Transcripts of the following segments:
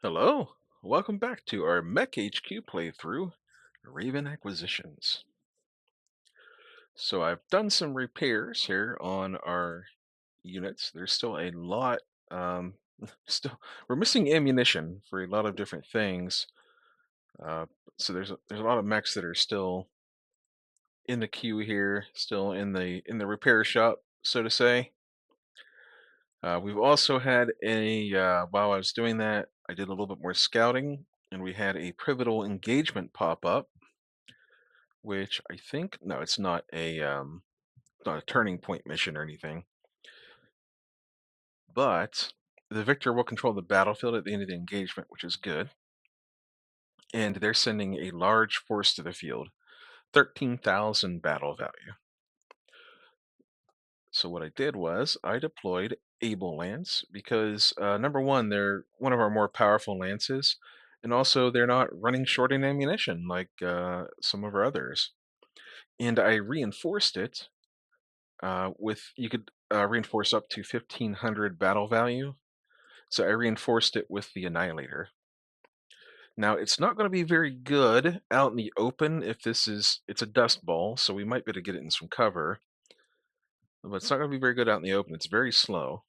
Hello, welcome back to our MekHQ playthrough, Raven Acquisitions. So I've done some repairs here on our units. There's still a lot, um, still we're missing ammunition for a lot of different things. Uh, so there's a lot of mechs that are still in the queue here, still in the repair shop, so to say. We've also had while I was doing that, I did a little bit more scouting, and we had a pivotal engagement pop up which I think no, it's not a turning point mission or anything, but the victor will control the battlefield at the end of the engagement, which is good. And they're sending a large force to the field, 13,000 battle value. So what I did was I deployed Able Lance because number one, they're one of our more powerful lances, and also they're not running short in ammunition like some of our others. And I reinforced it with you could reinforce up to 1,500 battle value. So I reinforced it with the Annihilator. Now it's not going to be very good out in the open if it's a dust ball, so we might be able to get it in some cover, but it's not going to be very good out in the open. It's very slow,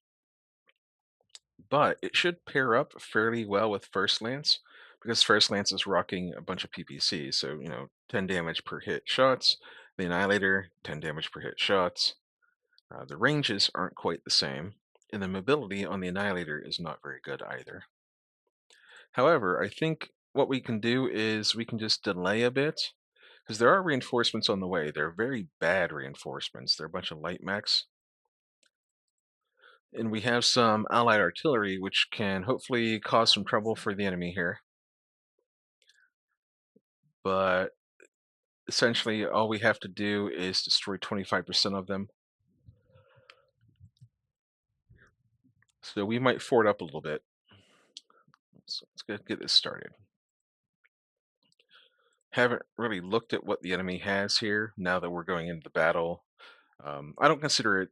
but it should pair up fairly well with First Lance because First Lance is rocking a bunch of PPC. So 10 damage per hit shots. The Annihilator, 10 damage per hit shots. The ranges aren't quite the same, and the mobility on the Annihilator is not very good either. However, I think what we can do is we can just delay a bit, because there are reinforcements on the way. They're very bad reinforcements. They're a bunch of light mechs. And we have some allied artillery, which can hopefully cause some trouble for the enemy here. But essentially, all we have to do is destroy 25% of them. So we might fort up a little bit. So let's get this started. Haven't really looked at what the enemy has here now that we're going into the battle. I don't consider it,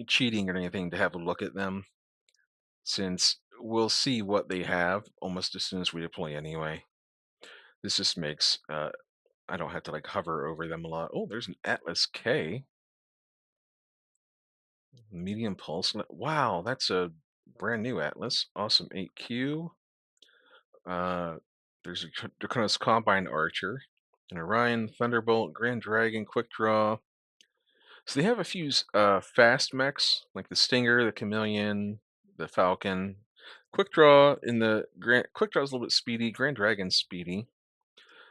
cheating or anything to have a look at them, since we'll see what they have almost as soon as we deploy anyway. This just makes I don't have to like hover over them a lot. Oh, there's an Atlas K, medium pulse. Wow, that's a brand new Atlas. Awesome 8Q. Uh, there's a Draconis Combine Archer, an Orion Thunderbolt, Grand Dragon, Quick Draw. So they have a few fast mechs like the Stinger, the Chameleon, the Falcon. Quick Draw in the Quick Draw is a little bit speedy. Grand Dragon's speedy,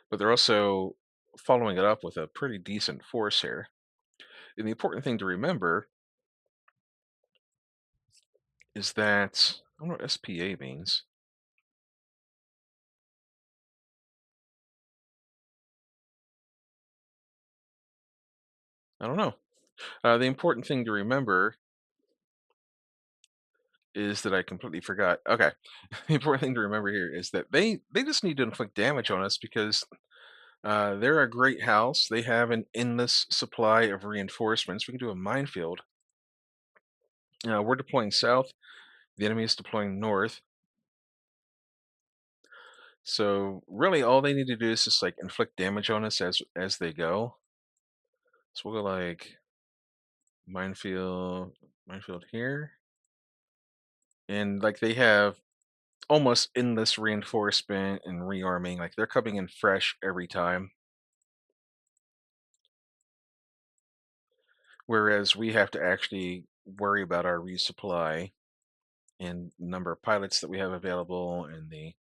but they're also following it up with a pretty decent force here. And the important thing to remember is that I don't know what SPA means. I don't know. The important thing to remember is that I completely forgot. Okay, the important thing to remember here is that they just need to inflict damage on us because they're a great house. They have an endless supply of reinforcements. We can do a minefield. We're deploying south. The enemy is deploying north. So really, all they need to do is just like inflict damage on us as they go. So we'll go like minefield, minefield here, and like they have almost endless reinforcement and rearming. Like they're coming in fresh every time. Whereas we have to actually worry about our resupply and number of pilots that we have available and the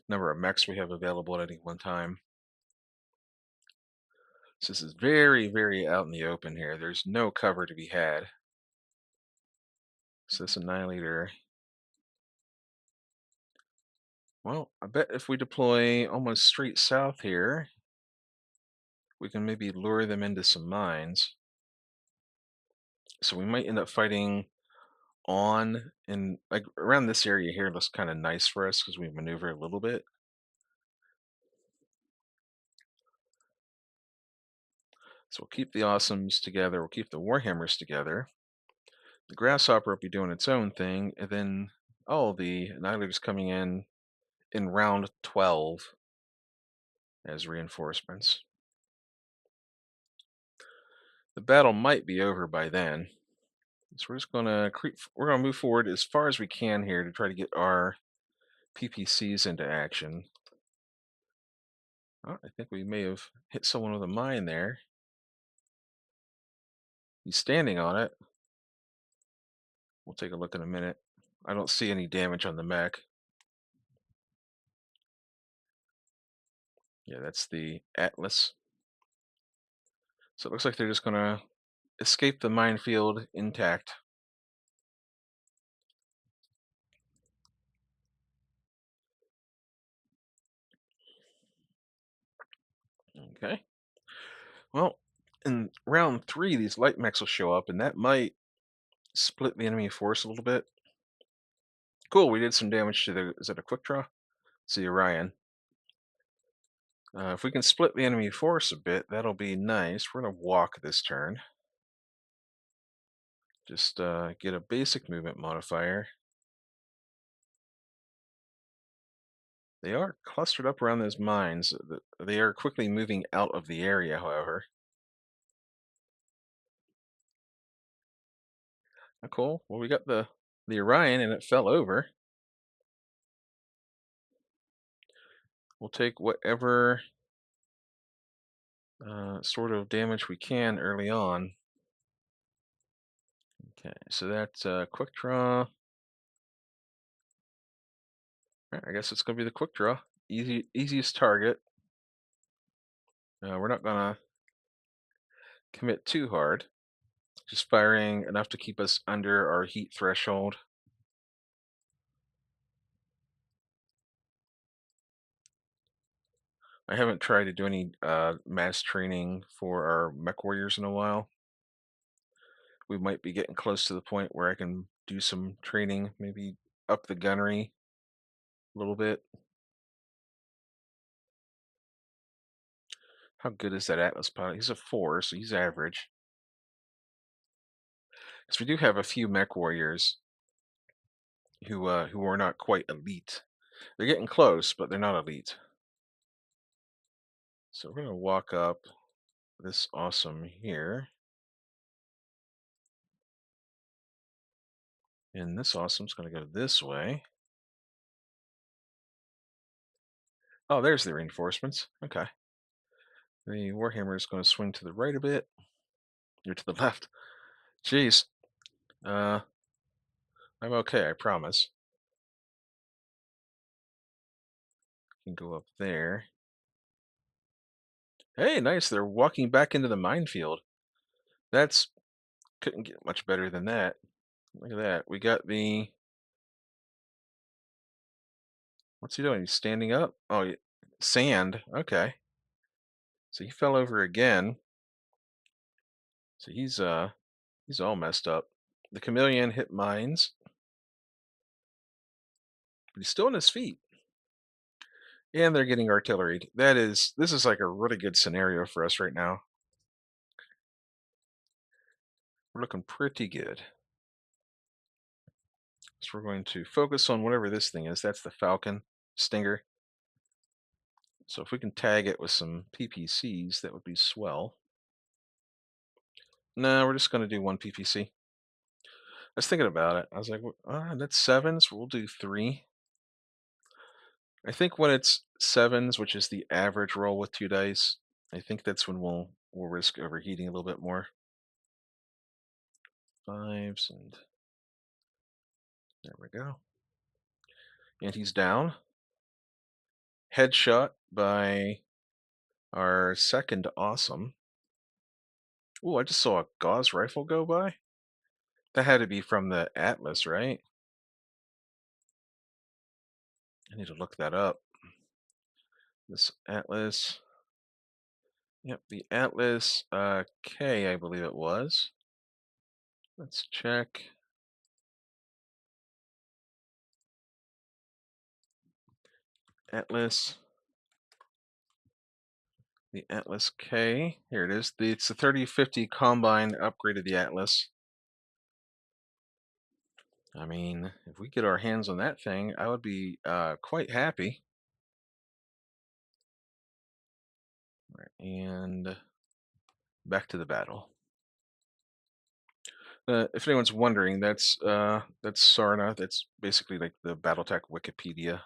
number of mechs we have available at any one time. So this is very, very out in the open here. There's no cover to be had. So this Annihilator, well, I bet if we deploy almost straight south here, we can maybe lure them into some mines. So we might end up fighting on and like around this area here looks kind of nice for us because we maneuver a little bit. So we'll keep the awesomes together, we'll keep the warhammers together. The grasshopper will be doing its own thing, and then the annihilators coming in in round 12 as reinforcements. The battle might be over by then. So we're just gonna we're gonna move forward as far as we can here to try to get our PPCs into action. Oh, I think we may have hit someone with a mine there. He's standing on it. We'll take a look in a minute. I don't see any damage on the mech. Yeah, that's the Atlas. So it looks like they're just gonna escape the minefield intact. Okay. Well, in round 3, these light mechs will show up, and that might split the enemy force a little bit. Cool, we did some damage to the, is that a quick draw? It's the Orion. If we can split the enemy force a bit, that'll be nice. We're going to walk this turn. Just get a basic movement modifier. They are clustered up around those mines. They are quickly moving out of the area, however. Cool. Well, we got the Orion, and it fell over. We'll take whatever sort of damage we can early on. Okay, so that's quick draw. Right, I guess it's going to be the quick draw. Easiest target. We're not going to commit too hard. Just firing enough to keep us under our heat threshold. I haven't tried to do any mass training for our mech warriors in a while. We might be getting close to the point where I can do some training, maybe up the gunnery a little bit. How good is that Atlas pilot? He's a 4, so he's average. Because we do have a few mech warriors who are not quite elite. They're getting close, but they're not elite. So we're gonna walk up this awesome here. And this awesome's gonna go this way. Oh, there's the reinforcements. Okay. The Warhammer is going to swing to the right a bit. Or to the left. Jeez. I'm okay, I promise. Can go up there. Hey, nice. They're walking back into the minefield. That's couldn't get much better than that. Look at that. We got the. What's he doing? He's standing up. Oh, sand. Okay. So he fell over again. So he's all messed up. The chameleon hit mines, but he's still on his feet. And they're getting artilleried. This is like a really good scenario for us right now. We're looking pretty good. So we're going to focus on whatever this thing is. That's the Falcon Stinger. So if we can tag it with some PPCs, that would be swell. No, we're just going to do one PPC. I was thinking about it. I was like, that's 7s. We'll do 3. I think when it's 7s, which is the average roll with 2 dice, I think that's when we'll risk overheating a little bit more. 5s, and there we go. And he's down. Headshot by our second awesome. Oh, I just saw a gauze rifle go by. That had to be from the Atlas, right? I need to look that up. This Atlas. Yep, the Atlas K, I believe it was. Let's check. Atlas. The Atlas K. Here it is. It's the 3050 Combine upgraded the Atlas. I mean, if we get our hands on that thing, I would be quite happy. Right, and back to the battle. If anyone's wondering, that's Sarna. That's basically like the BattleTech Wikipedia.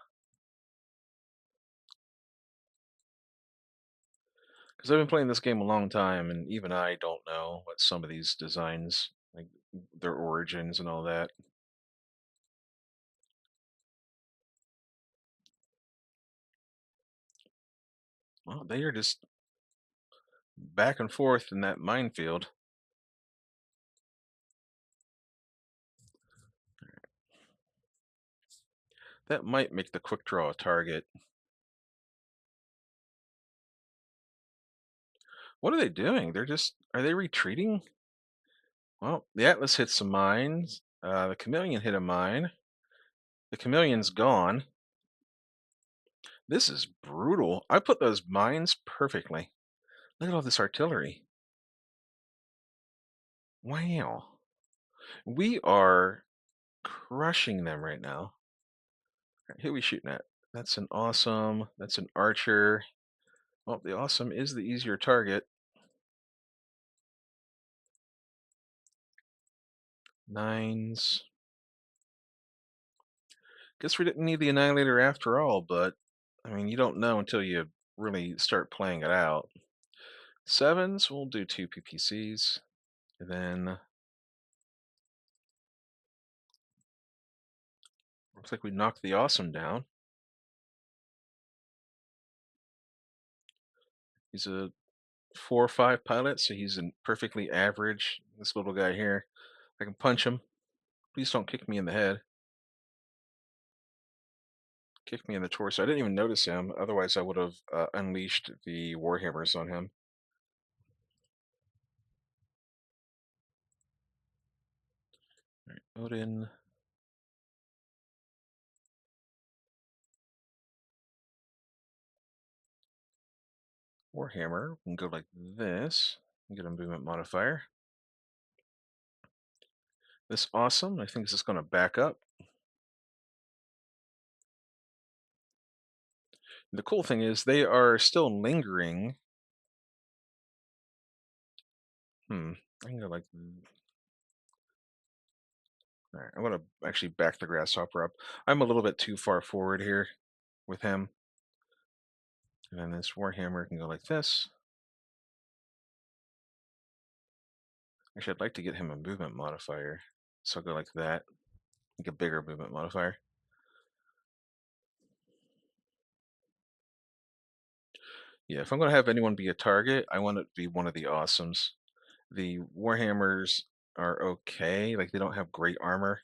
Because I've been playing this game a long time, and even I don't know what some of these designs, like their origins and all that. Well, they are just back and forth in that minefield. That might make the quick draw a target. What are they doing? Are they retreating? Well, the Atlas hit some mines. The Chameleon hit a mine. The Chameleon's gone. This is brutal. I put those mines perfectly. Look at all this artillery. Wow. We are crushing them right now. Right, who are we shooting at? That's an awesome. That's an archer. Well, the awesome is the easier target. Nines. Guess we didn't need the Annihilator after all, but I mean, you don't know until you really start playing it out. Sevens, we'll do 2 PPCs. And then looks like we knocked the awesome down. He's a 4 or 5 pilot, so he's a perfectly average. This little guy here, I can punch him. Please don't kick me in the head. Kick me in the torso. I didn't even notice him. Otherwise, I would have unleashed the warhammers on him. All right, Odin. Warhammer can go like this. Get a movement modifier. This awesome. I think this is going to back up. The cool thing is they are still lingering. I can go like. All right, I'm going to actually back the grasshopper up. I'm a little bit too far forward here with him. And then this warhammer can go like this. Actually, I'd like to get him a movement modifier. So I'll go like that. Like a bigger movement modifier. Yeah, if I'm going to have anyone be a target, I want it to be one of the awesomes. The warhammers are okay. Like, they don't have great armor.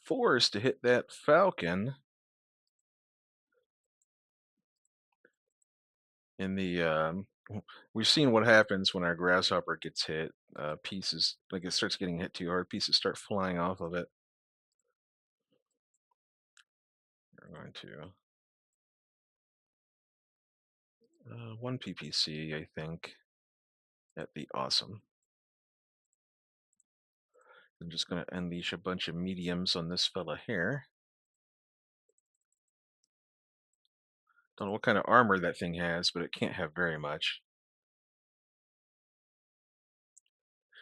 Fours to hit that falcon in the we've seen what happens when our grasshopper gets hit. Pieces, like, it starts getting hit too hard, pieces start flying off of it. We're going to 1 PPC, I think, at the awesome. I'm just going to unleash a bunch of mediums on this fella here. Don't know what kind of armor that thing has, but it can't have very much.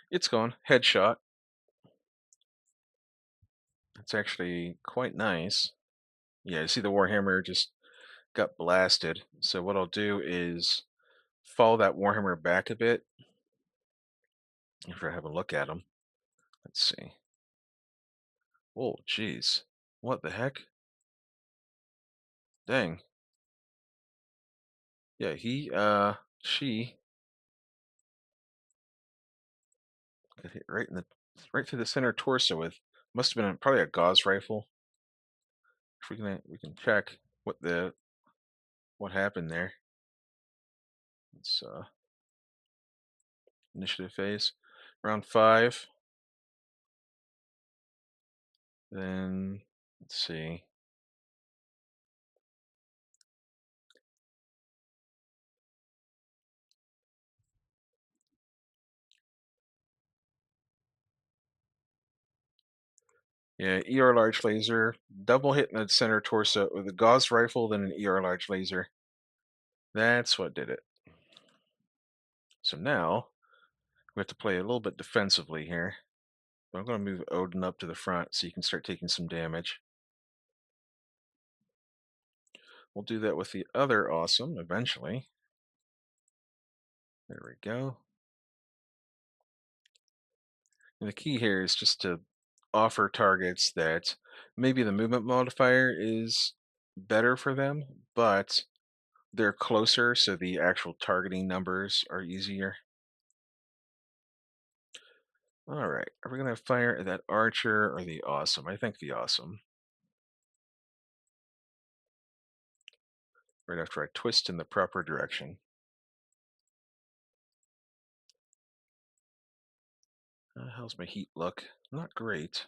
It's gone. Headshot. It's actually quite nice. Yeah, you see the Warhammer just got blasted. So what I'll do is follow that Warhammer back a bit. If I have a look at him. Let's see. Oh, jeez. What the heck? Dang. Yeah, she got hit right through the center torso with, must have been probably a Gauss rifle. If we can check what happened there. It's initiative phase. Round 5. Then let's see. Yeah, ER large laser, double hitting the center torso with a Gauss rifle, then an ER large laser. That's what did it. So now we have to play a little bit defensively here. But I'm going to move Odin up to the front so you can start taking some damage. We'll do that with the other awesome eventually. There we go. And the key here is just to offer targets that maybe the movement modifier is better for them, but they're closer, so the actual targeting numbers are easier. All right, are we going to fire at that archer or the awesome? I think the awesome. Right after I twist in the proper direction. How's my heat look? Not great.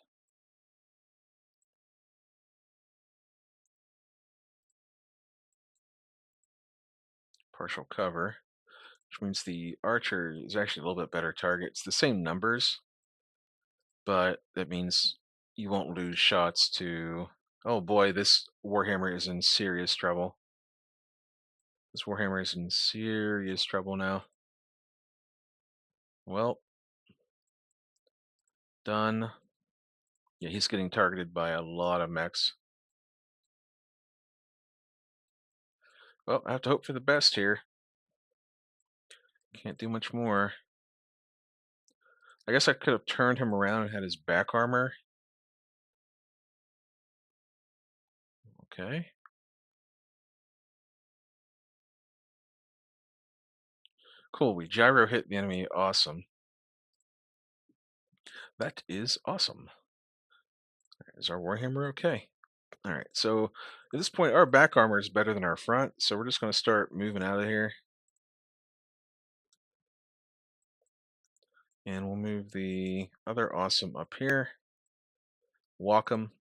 Partial cover, which means the archer is actually a little bit better target. It's the same numbers, but that means you won't lose shots to... Oh boy, this Warhammer is in serious trouble. This Warhammer is in serious trouble now. Well, done. Yeah, he's getting targeted by a lot of mechs. Well, I have to hope for the best here. Can't do much more. I guess I could have turned him around and had his back armor. Okay. Cool, we gyro hit the enemy. Awesome. That is awesome. Is our Warhammer okay? All right, so at this point, our back armor is better than our front, so we're just going to start moving out of here. And we'll move the other awesome up here. Walk 'em.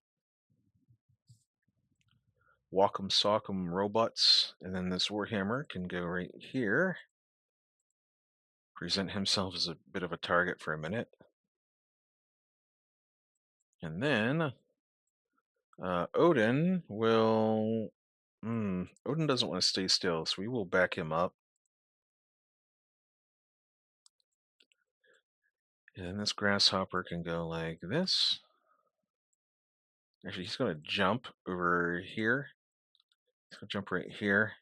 Walk 'em, sock 'em robots. And then this Warhammer can go right here. Present himself as a bit of a target for a minute. And then Odin will... Odin doesn't want to stay still, so we will back him up. And then this grasshopper can go like this. Actually, he's going to jump over here. He's going to jump right here.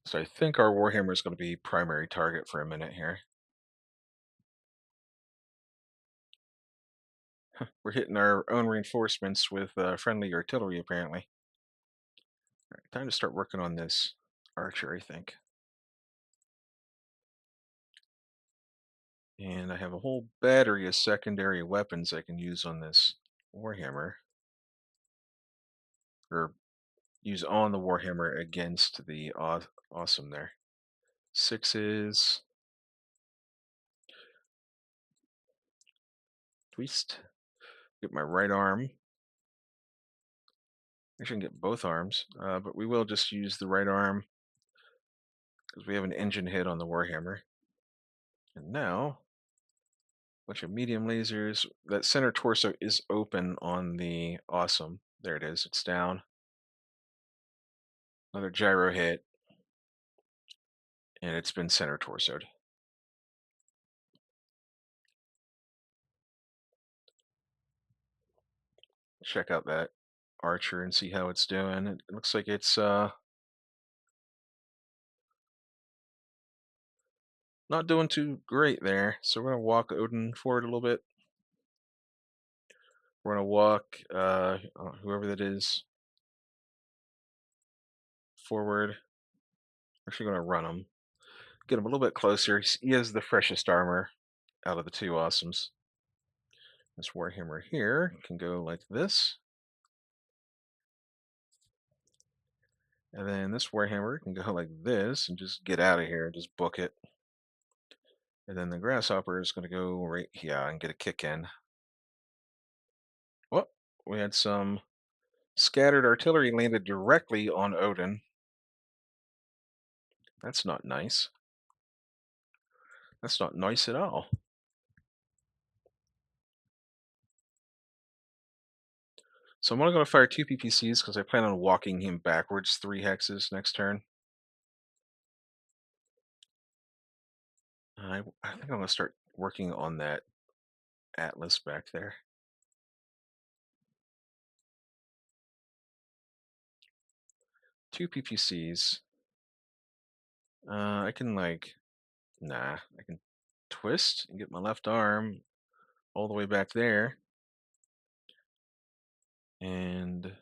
So I think our Warhammer is going to be primary target for a minute here. We're hitting our own reinforcements with friendly artillery, apparently. All right, time to start working on this archer, I think. And I have a whole battery of secondary weapons I can use on this Warhammer. Or use on the Warhammer against the awesome there. Sixes. Twist. Get my right arm. I can get both arms, but we will just use the right arm because we have an engine hit on the Warhammer. And now, a bunch of medium lasers. That center torso is open on the awesome. There it is. It's down. Another gyro hit, and it's been center torsoed. Check out that archer and see how it's doing. It looks like it's not doing too great there. So we're gonna walk Odin forward a little bit. We're gonna walk whoever that is forward. We're actually gonna run him. Get him a little bit closer. He has the freshest armor out of the two awesomes. This Warhammer here can go like this. And then this Warhammer can go like this and just get out of here and just book it. And then the Grasshopper is going to go right here and get a kick in. Well, we had some scattered artillery landed directly on Odin. That's not nice. That's not nice at all. So I'm only going to fire 2 PPCs because I plan on walking him backwards 3 hexes next turn. I think I'm going to start working on that Atlas back there. 2 PPCs. I can nah, I can twist and get my left arm all the way back there. And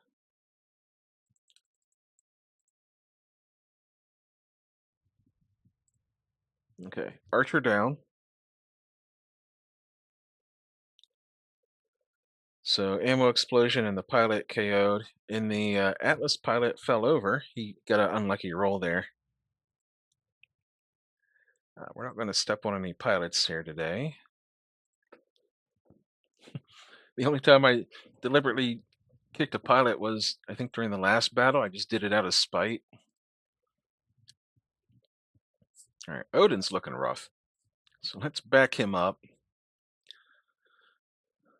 okay, Archer down. So ammo explosion and the pilot KO'd. And the Atlas pilot fell over. He got an unlucky roll there. We're not going to step on any pilots here today. The only time I deliberately kicked a pilot was, I think, during the last battle. I just did it out of spite. All right, Odin's looking rough. So let's back him up.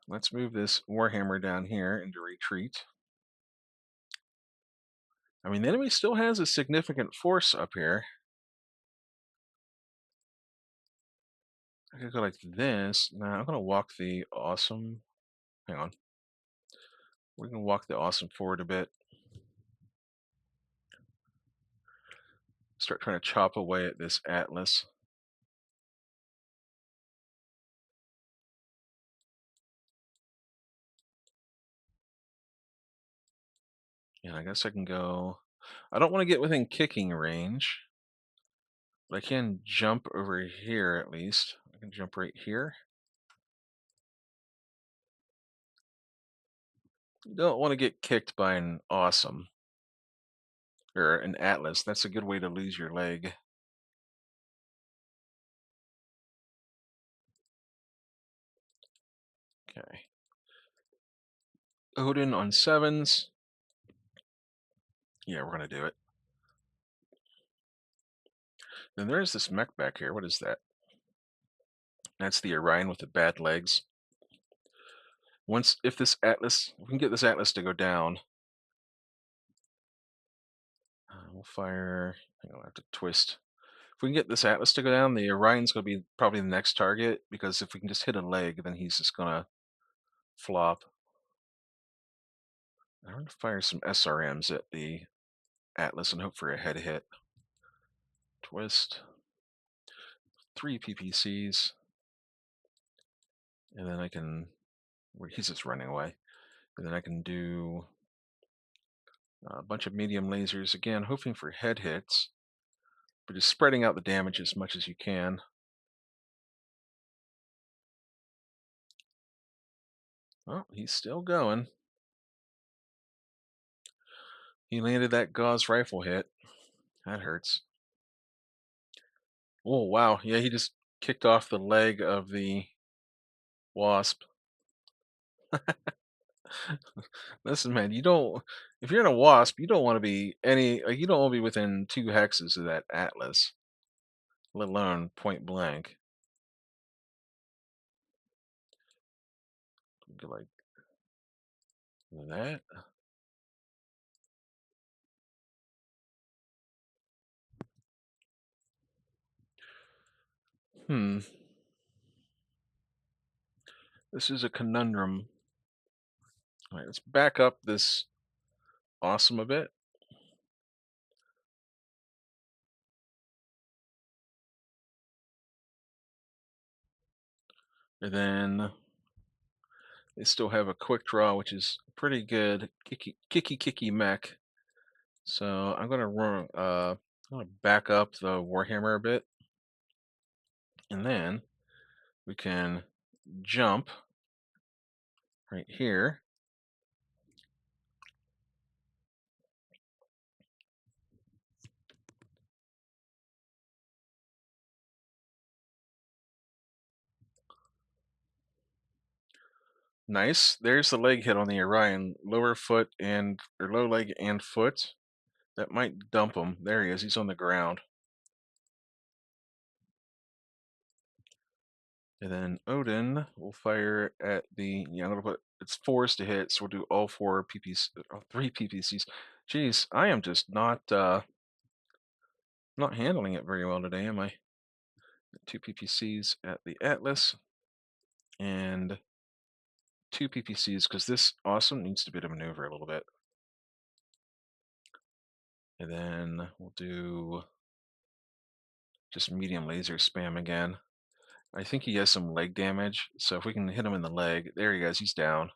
Let's move this Warhammer down here into retreat. I mean, the enemy still has a significant force up here. I could go like this. Now I'm going to walk the awesome. Hang on. We're going to walk the awesome forward a bit. Start trying to chop away at this Atlas. And I guess I can go. I don't want to get within kicking range, but I can jump over here at least. I can jump right here. You don't want to get kicked by an awesome or an Atlas. That's a good way to lose your leg. Okay. Odin on 7s. Yeah, we're going to do it. Then there's this mech back here. What is that? That's the Orion with the bad legs. If this Atlas, we can get this Atlas to go down. We'll fire. I'll have to twist. If we can get this Atlas to go down, the Orion's going to be probably the next target, because if we can just hit a leg, then he's just going to flop. I'm going to fire some SRMs at the Atlas and hope for a head hit. Twist. 3 PPCs. And then I can. He's just running away. And then I can do a bunch of medium lasers, again, hoping for head hits, but just spreading out the damage as much as you can. Oh, he's still going. He landed that gauze rifle hit. That hurts. Oh, wow. Yeah, he just kicked off the leg of the wasp. Listen, man, if you're in a wasp, you don't want to be you don't want to be within 2 hexes of that Atlas, let alone point blank. Go like that. This is a conundrum. All right, let's back up this awesome a bit. And then they still have a quick draw, which is pretty good. Kicky mech. So I'm gonna run. I'm gonna back up the Warhammer a bit, and then we can jump right here. Nice. There's the leg hit on the Orion. Lower foot or low leg and foot. That might dump him. There he is. He's on the ground. And then Odin will fire at the, I'm gonna put, it's fours to hit, so we'll do all four PPC, three PPCs. Geez, I am just not handling it very well today, am I? Two PPCs at the Atlas, and two PPCs, because this awesome needs to be able to maneuver a little bit. And then we'll do just medium laser spam again. I think he has some leg damage, so if we can hit him in the leg, there he goes, he's down.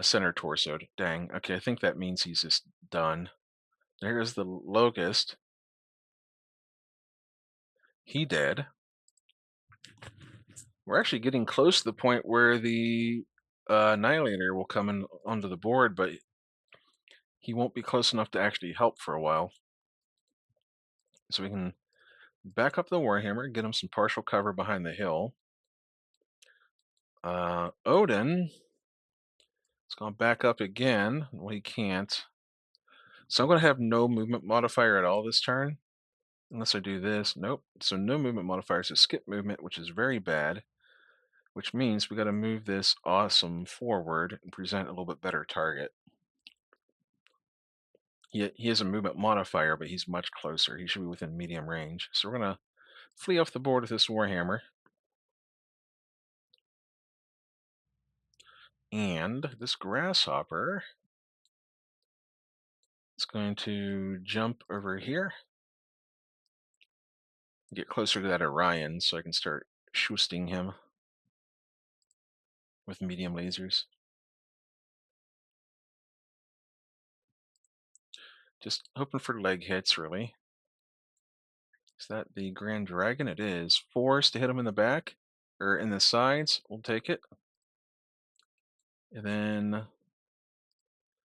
Center torso, dang. Okay, I think that means he's just done. There's the Locust. He dead. We're actually getting close to the point where the Annihilator will come in onto the board, but he won't be close enough to actually help for a while. So we can back up the Warhammer, get him some partial cover behind the hill. Odin is going to back up again. Well, he can't. So I'm going to have no movement modifier at all this turn. Unless I do this. Nope. So no movement modifier. So skip movement, which is very bad. Which means we got to move this awesome forward and present a little bit better target. He has a movement modifier, but he's much closer. He should be within medium range. So we're going to flee off the board with this Warhammer. And this Grasshopper is going to jump over here. Get closer to that Orion so I can start shoosting him with medium lasers. Just hoping for leg hits, really. Is that the Grand Dragon? It is. Fours to hit him in the back, or in the sides. We'll take it. And then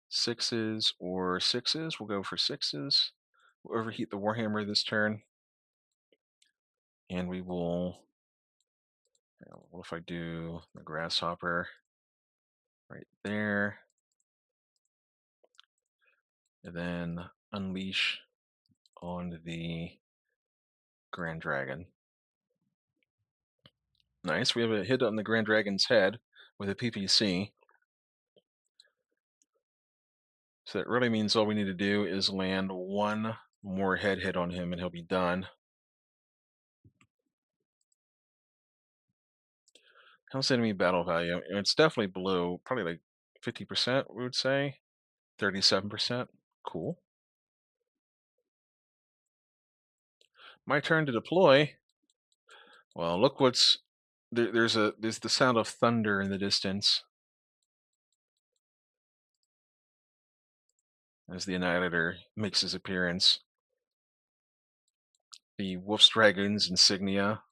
sixes or sixes. We'll go for sixes. We'll overheat the Warhammer this turn. And we will... What if I do the Grasshopper right there? And then unleash on the Grand Dragon. Nice. We have a hit on the Grand Dragon's head with a PPC. So that really means all we need to do is land one more head hit on him and he'll be done. How's enemy battle value? It's definitely below, probably like 50%, we would say. 37%. Cool. My turn to deploy. Well, look what's there's the sound of thunder in the distance as the Annihilator makes his appearance. The Wolf's Dragon's insignia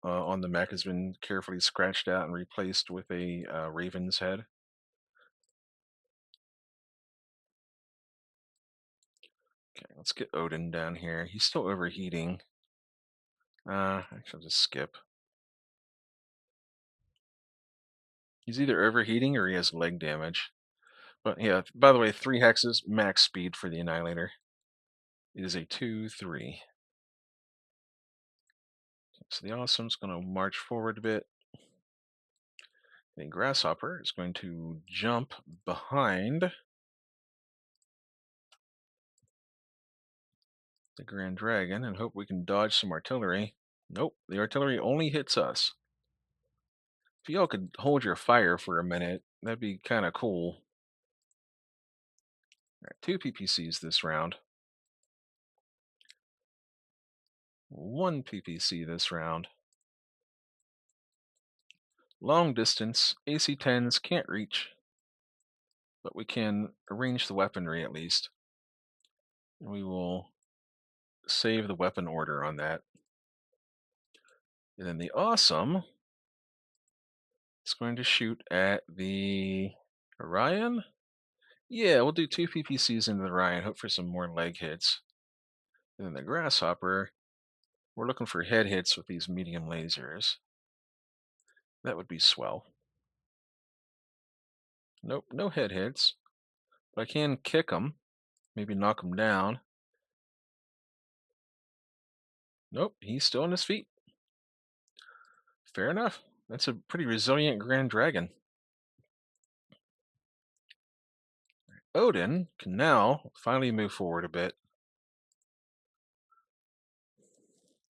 on the mech has been carefully scratched out and replaced with a raven's head. Okay, let's get Odin down here. He's still overheating. Actually, I'll just skip. He's either overheating or he has leg damage. But yeah, by the way, 3 hexes, max speed for the Annihilator. It is a 2-3. So the Awesome's going to march forward a bit. The Grasshopper is going to jump behind the Grand Dragon and hope we can dodge some artillery. Nope, the artillery only hits us. If y'all could hold your fire for a minute, that'd be kind of cool. All right, 2 PPCs this round. 1 PPC this round. Long distance, AC-10s can't reach, but we can arrange the weaponry at least. And we will save the weapon order on that. And then the Awesome is going to shoot at the Orion. Yeah, we'll do 2 PPCs into the Orion, hope for some more leg hits. And then the Grasshopper, we're looking for head hits with these medium lasers. That would be swell. Nope, no head hits. But I can kick them, maybe knock them down. Nope, he's still on his feet. Fair enough. That's a pretty resilient Grand Dragon. Odin can now finally move forward a bit.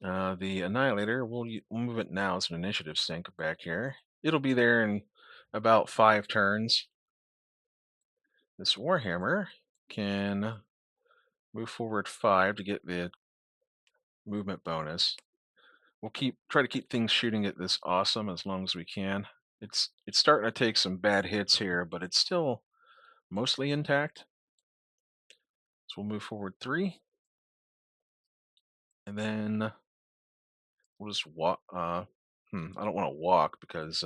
The Annihilator, we'll move it now as an initiative sync back here. It'll be there in about 5 turns. This Warhammer can move forward 5 to get the movement bonus. We'll try to keep things shooting at this awesome as long as we can. It's starting to take some bad hits here, but it's still mostly intact. So we'll move forward 3, and then we'll just walk. I don't want to walk because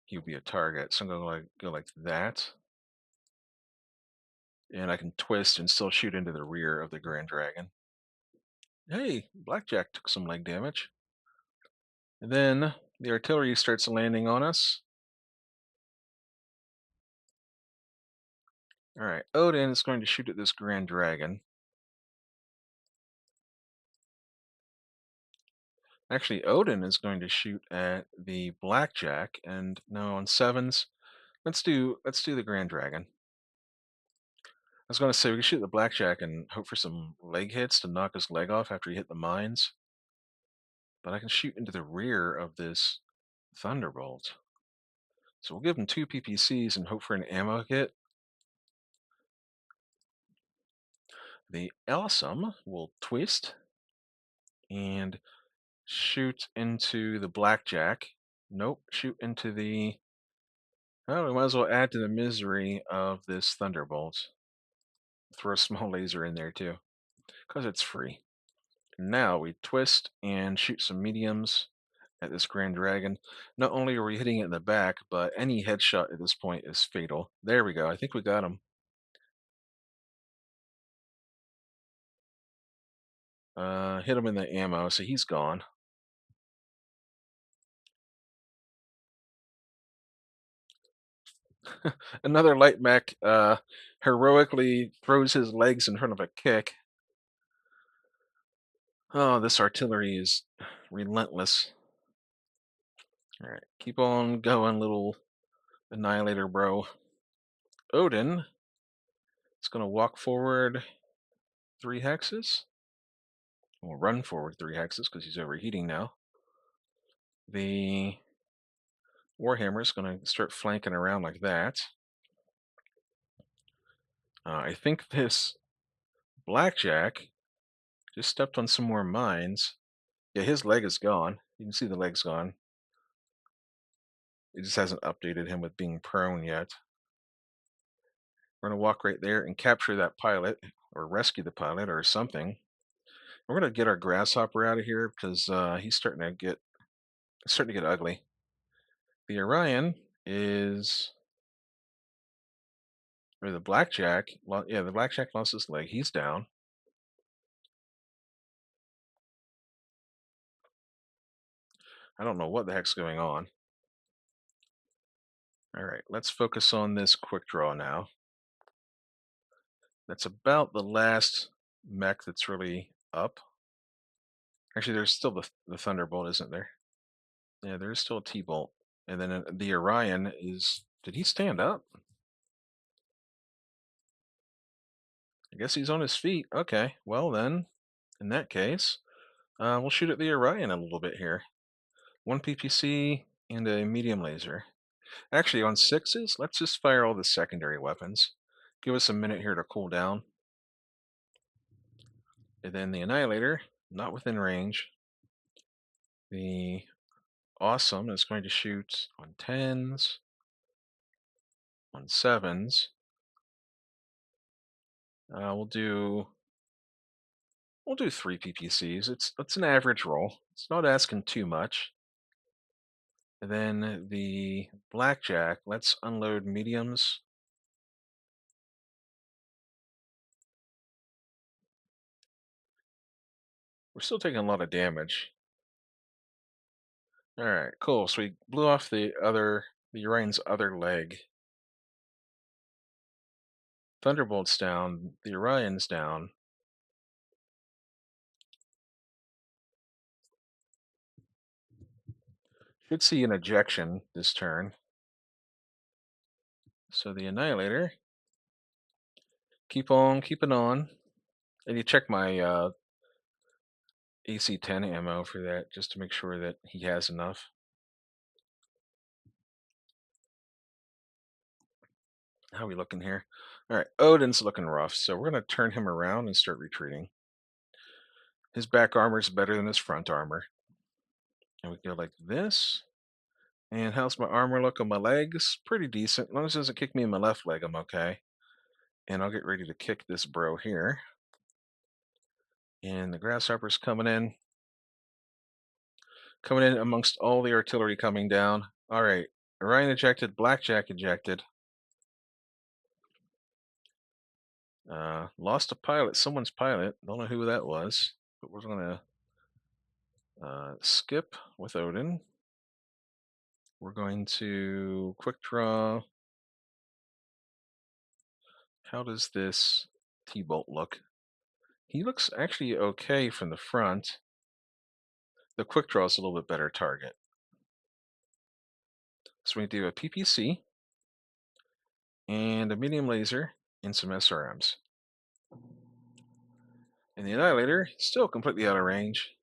he'll be a target. So I'm gonna go like that, and I can twist and still shoot into the rear of the Grand Dragon. Hey, Blackjack took some leg damage. And then the artillery starts landing on us. All right, Odin is going to shoot at this Grand Dragon. Actually, Odin is going to shoot at the Blackjack, and no, on 7s. Let's do the Grand Dragon. I was going to say we could shoot the Blackjack and hope for some leg hits to knock his leg off after he hit the mines, but I can shoot into the rear of this Thunderbolt. So we'll give him 2 PPCs and hope for an ammo hit. The Awesome will twist and shoot into the Blackjack. Nope, shoot into the... Oh, we might as well add to the misery of this Thunderbolt. Throw a small laser in there too, because it's free. Now we twist and shoot some mediums at this Grand Dragon. Not only are we hitting it in the back, but any headshot at this point is fatal. There we go. I think we got him. Hit him in the ammo, so he's gone. Another light mech heroically throws his legs in front of a kick. Oh, this artillery is relentless. All right, keep on going, little Annihilator bro. Odin is going to walk forward 3 hexes. We'll run forward 3 hexes because he's overheating now. The Warhammer is going to start flanking around like that. I think this Blackjack just stepped on some more mines. Yeah, his leg is gone. You can see the leg's gone. It just hasn't updated him with being prone yet. We're going to walk right there and capture that pilot, or rescue the pilot, or something. We're going to get our grasshopper out of here because he's starting to get ugly. The Orion is, or the Blackjack. Yeah, the Blackjack lost his leg. He's down. I don't know what the heck's going on. All right, let's focus on this quick draw now. That's about the last mech that's really up. Actually, there's still the Thunderbolt, isn't there? Yeah, there's still a T-Bolt. And then the Orion is... Did he stand up? I guess he's on his feet. Okay, well then, in that case, we'll shoot at the Orion a little bit here. 1 PPC and a medium laser. Actually, on 6s, let's just fire all the secondary weapons. Give us a minute here to cool down. And then the Annihilator, not within range. The Awesome is going to shoot on 10s, on 7s. We'll do 3 PPCs. It's an average roll. It's not asking too much. And then the Blackjack, let's unload mediums. We're still taking a lot of damage. All right, cool. So we blew off the Orion's other leg. Thunderbolt's down. The Orion's down. Should see an ejection this turn. So the Annihilator, keep on keeping on. And you check my AC-10 ammo for that, just to make sure that he has enough. How are we looking here? All right, Odin's looking rough, so we're going to turn him around and start retreating. His back armor is better than his front armor. And we go like this. And how's my armor look on my legs? Pretty decent. As long as it doesn't kick me in my left leg, I'm okay. And I'll get ready to kick this bro here. And the Grasshopper's coming in. Coming in amongst all the artillery coming down. All right, Orion ejected, Blackjack ejected. Lost a pilot, someone's pilot. Don't know who that was, but we're gonna skip with Odin. We're going to quick draw. How does this T-bolt look? He looks actually okay from the front. The quick draw is a little bit better target. So we do a PPC and a medium laser and some SRMs. And the Annihilator, still completely out of range.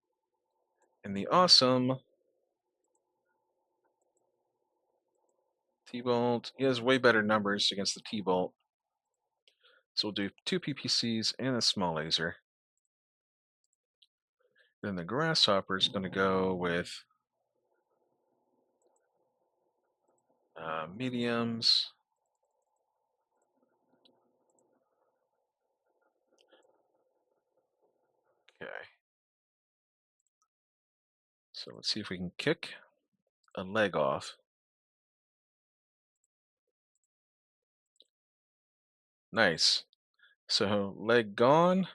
And the awesome T-bolt, he has way better numbers against the T-bolt. So we'll do 2 PPCs and a small laser. Then the Grasshopper is going to go with mediums. Okay. So let's see if we can kick a leg off. Nice. So leg gone.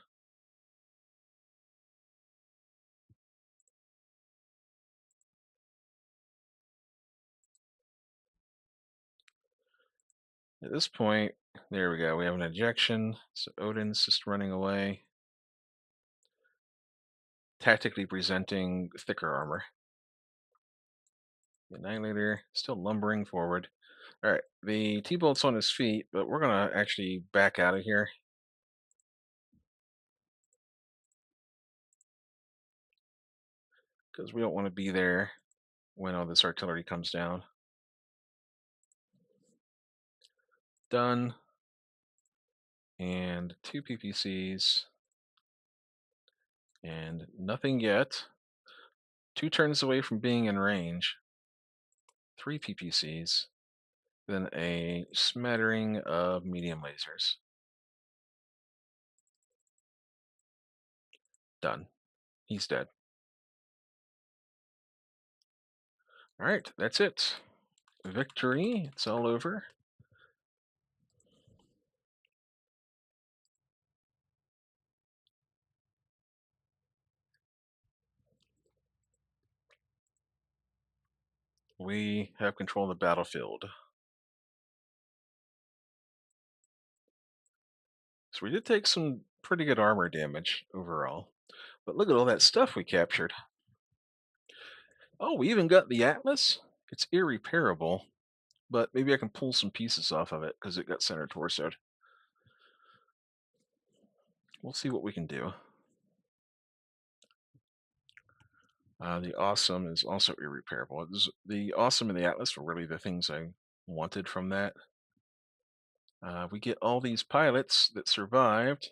At this point, there we go. We have an ejection. So Odin's just running away. Tactically presenting thicker armor. The Annihilator still lumbering forward. All right, the T-bolt's on his feet, but we're gonna actually back out of here. Because we don't want to be there when all this artillery comes down. Done. And 2 PPCs. And nothing yet. 2 turns away from being in range. 3 PPCs. Then a smattering of medium lasers. Done. He's dead. All right, that's it. Victory. It's all over. We have control of the battlefield. So we did take some pretty good armor damage overall. But look at all that stuff we captured. Oh, we even got the Atlas. It's irreparable, but maybe I can pull some pieces off of it because it got center torsoed. We'll see what we can do. The Awesome is also irreparable. The Awesome and the Atlas were really the things I wanted from that. We get all these pilots that survived.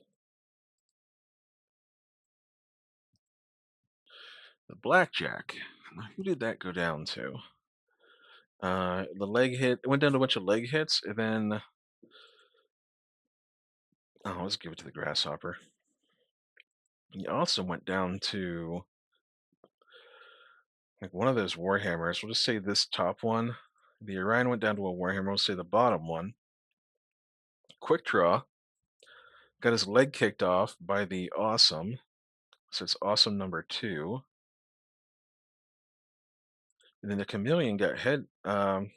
The Blackjack. Who did that go down to? The leg hit. It went down to a bunch of leg hits, and then let's give it to the Grasshopper. He also went down to like one of those Warhammers. We'll just say this top one. The Orion went down to a Warhammer. We'll say the bottom one. Quick draw. Got his leg kicked off by the Awesome. So it's Awesome number 2. And then the Chameleon got hit. The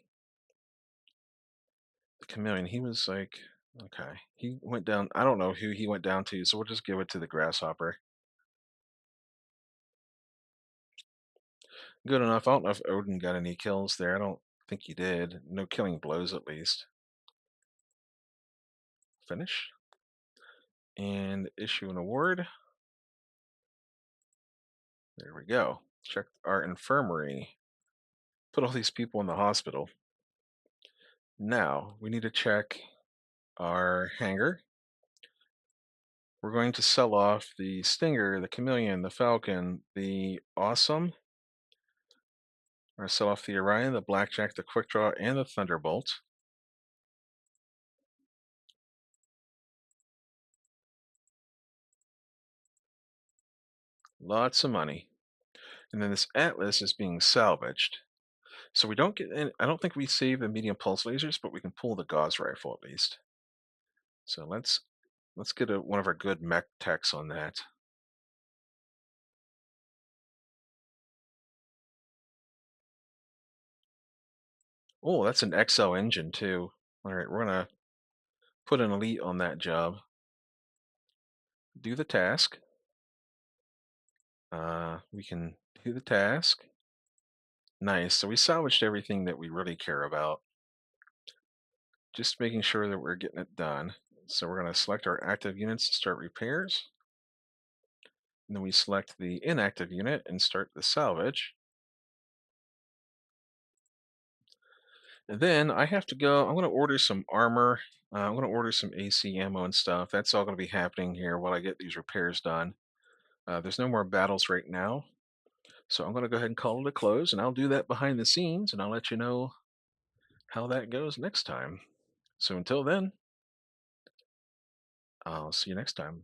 Chameleon, he was like, okay. He went down. I don't know who he went down to, so we'll just give it to the Grasshopper. Good enough. I don't know if Odin got any kills there. I don't think he did. No killing blows, at least. Finish. And issue an award. There we go. Check our infirmary. Put all these people in the hospital. Now, we need to check our hangar. We're going to sell off the Stinger, the Chameleon, the Falcon, the Awesome. We're going to sell off the Orion, the Blackjack, the Quickdraw, and the Thunderbolt. Lots of money. And then this Atlas is being salvaged. So we don't get in, I don't think we save the medium pulse lasers, but we can pull the Gauss rifle at least. So let's get one of our good mech techs on that. Oh, that's an XL engine too. All right, we're gonna put an elite on that job. Do the task. We can do the task. Nice. So we salvaged everything that we really care about. Just making sure that we're getting it done. So we're going to select our active units to start repairs. And then we select the inactive unit and start the salvage. And then I have to go, I'm going to order some armor. I'm going to order some AC ammo and stuff. That's all going to be happening here while I get these repairs done. There's no more battles right now. So I'm going to go ahead and call it a close, and I'll do that behind the scenes, and I'll let you know how that goes next time. So until then, I'll see you next time.